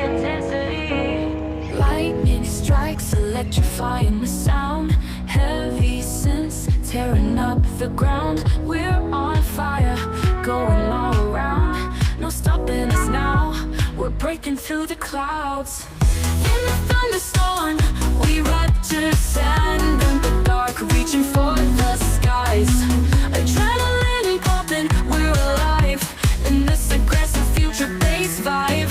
intensity. Lightning strikes, electrifying the sound. Heavy synths tearing up the ground. We're on fire, going all around. No stopping us now, we're breaking through the clouds. In the thunderstorm, we rupture sand in the dark, reaching for the skies. Adrenaline pumping, we're alive in this aggressive future bass vibe.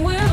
We're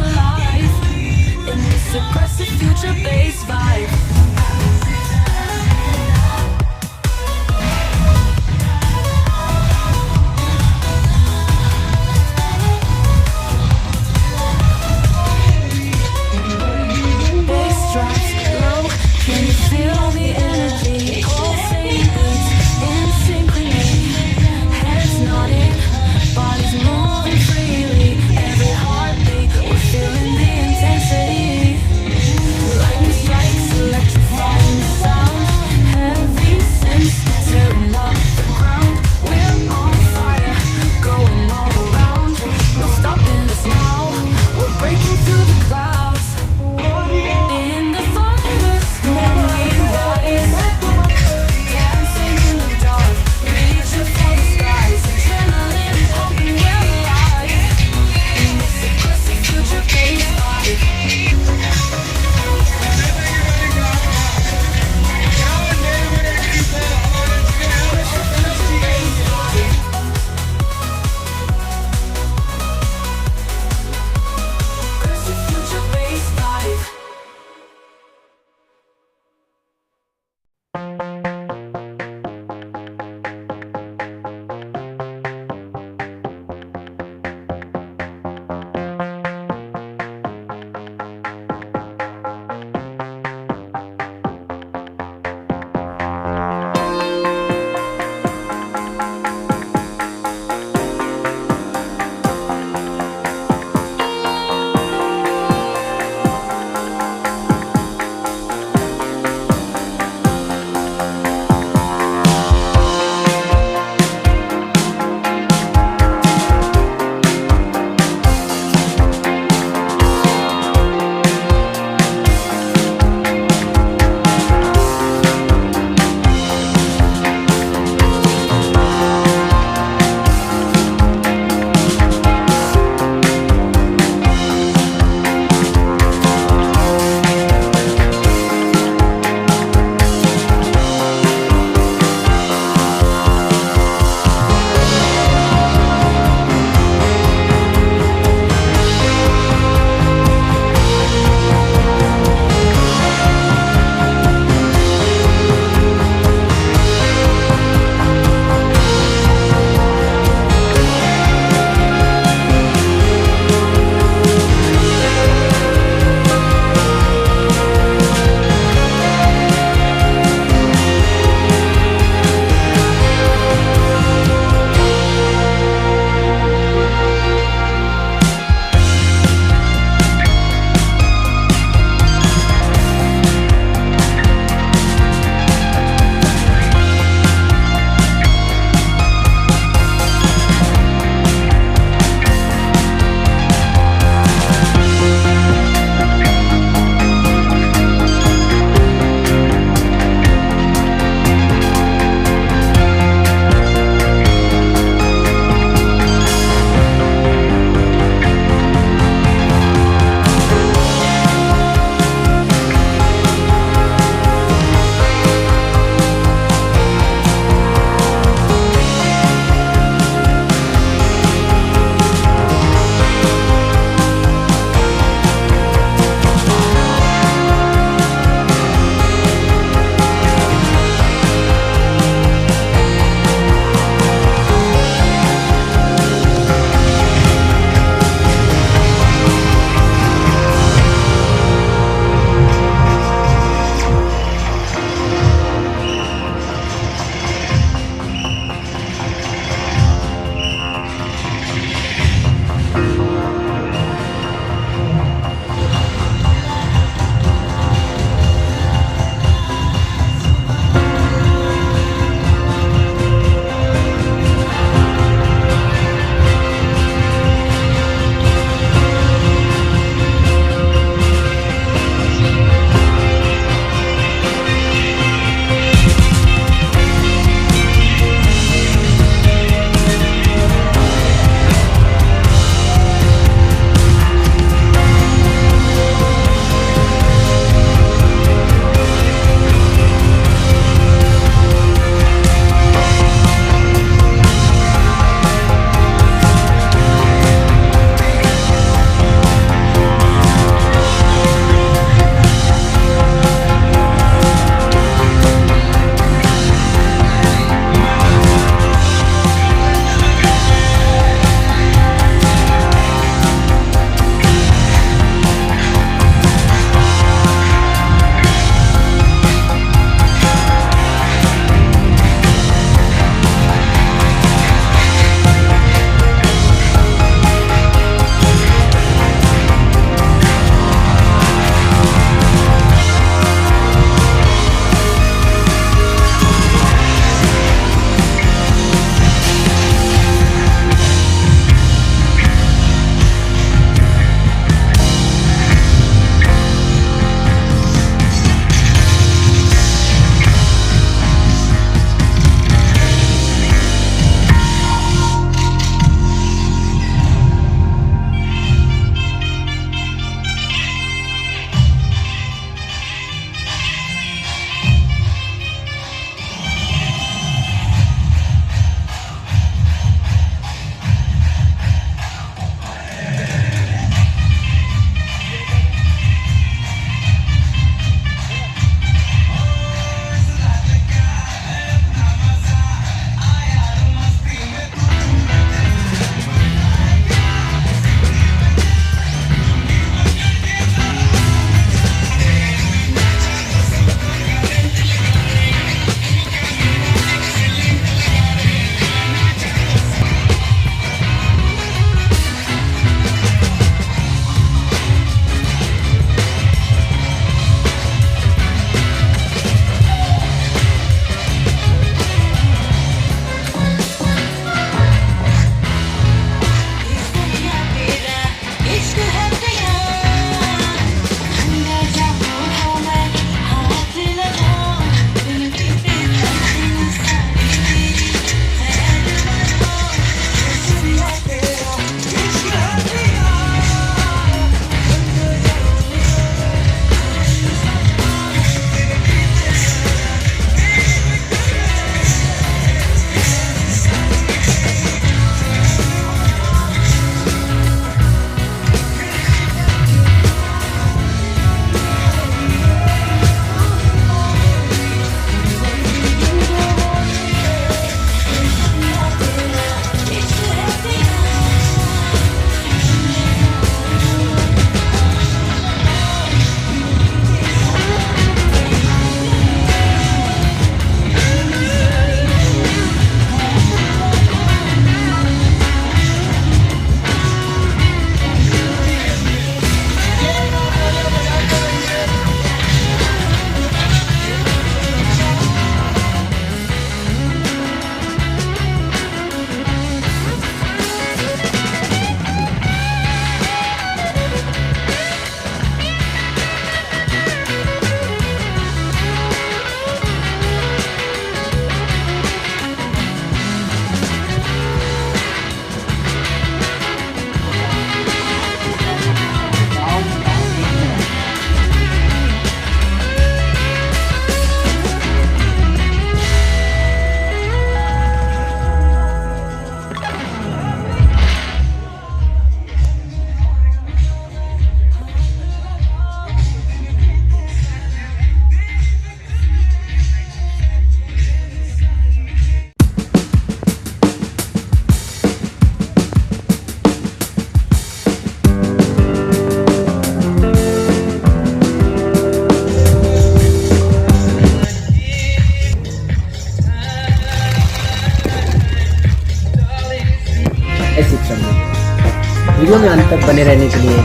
video में अंत तक बने रहने के लिए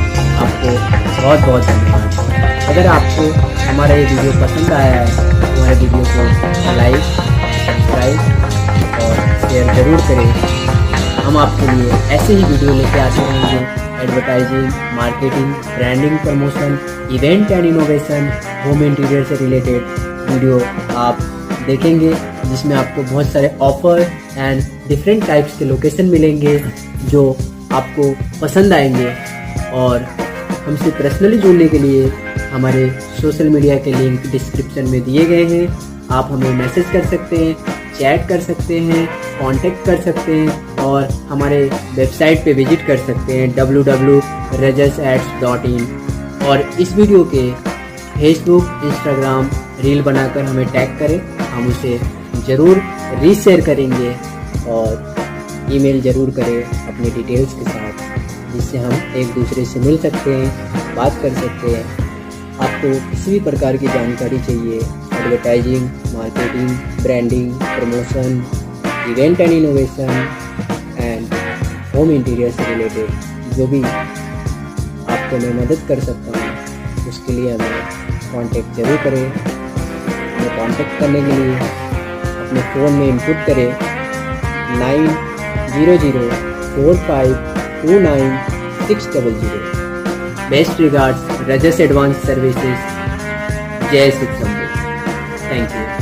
आपको बहुत बहुत धन्यवाद। अगर आपको हमारा ये वीडियो पसंद आया है तो हमारे वीडियो को लाइक, सब्सक्राइब और शेयर ज़रूर करें। हम आपके लिए ऐसे ही वीडियो लेके आते रहेंगे, advertising, marketing, branding, promotion, event and innovation, home interior से रिलेटेड वीडियो आप देखेंगे, जिसमें आपको बहुत सारे ऑफर एंड डिफरेंट टाइप्स के लोकेशन मिलेंगे जो आपको पसंद आएंगे। और हमसे पर्सनली जुड़ने के लिए हमारे सोशल मीडिया के लिंक डिस्क्रिप्शन में दिए गए हैं। आप हमें मैसेज कर सकते हैं, चैट कर सकते हैं, कांटेक्ट कर सकते हैं और हमारे वेबसाइट पे विजिट कर सकते हैं www.rajasads.in। और इस वीडियो के फेसबुक, इंस्टाग्राम रील बनाकर हमें टैग करें, हम उसे ज़रूर रीशेयर करेंगे और ईमेल ज़रूर करें अपने डिटेल्स के साथ, जिससे हम एक दूसरे से मिल सकते हैं, बात कर सकते हैं। आपको किसी भी प्रकार की जानकारी चाहिए, advertising, marketing, branding, promotion, event and innovation and home interior से रिलेटेड, जो भी आपको मैं मदद कर सकता हूँ, उसके लिए हमें कांटेक्ट जरूर करें। हमें कांटेक्ट करने के लिए अपने फ़ोन में इनपुट करें 9004529600। बेस्ट रिगार्ड्स, रजस एडवांस सर्विसेज, जय शिव शंभू। Thank you.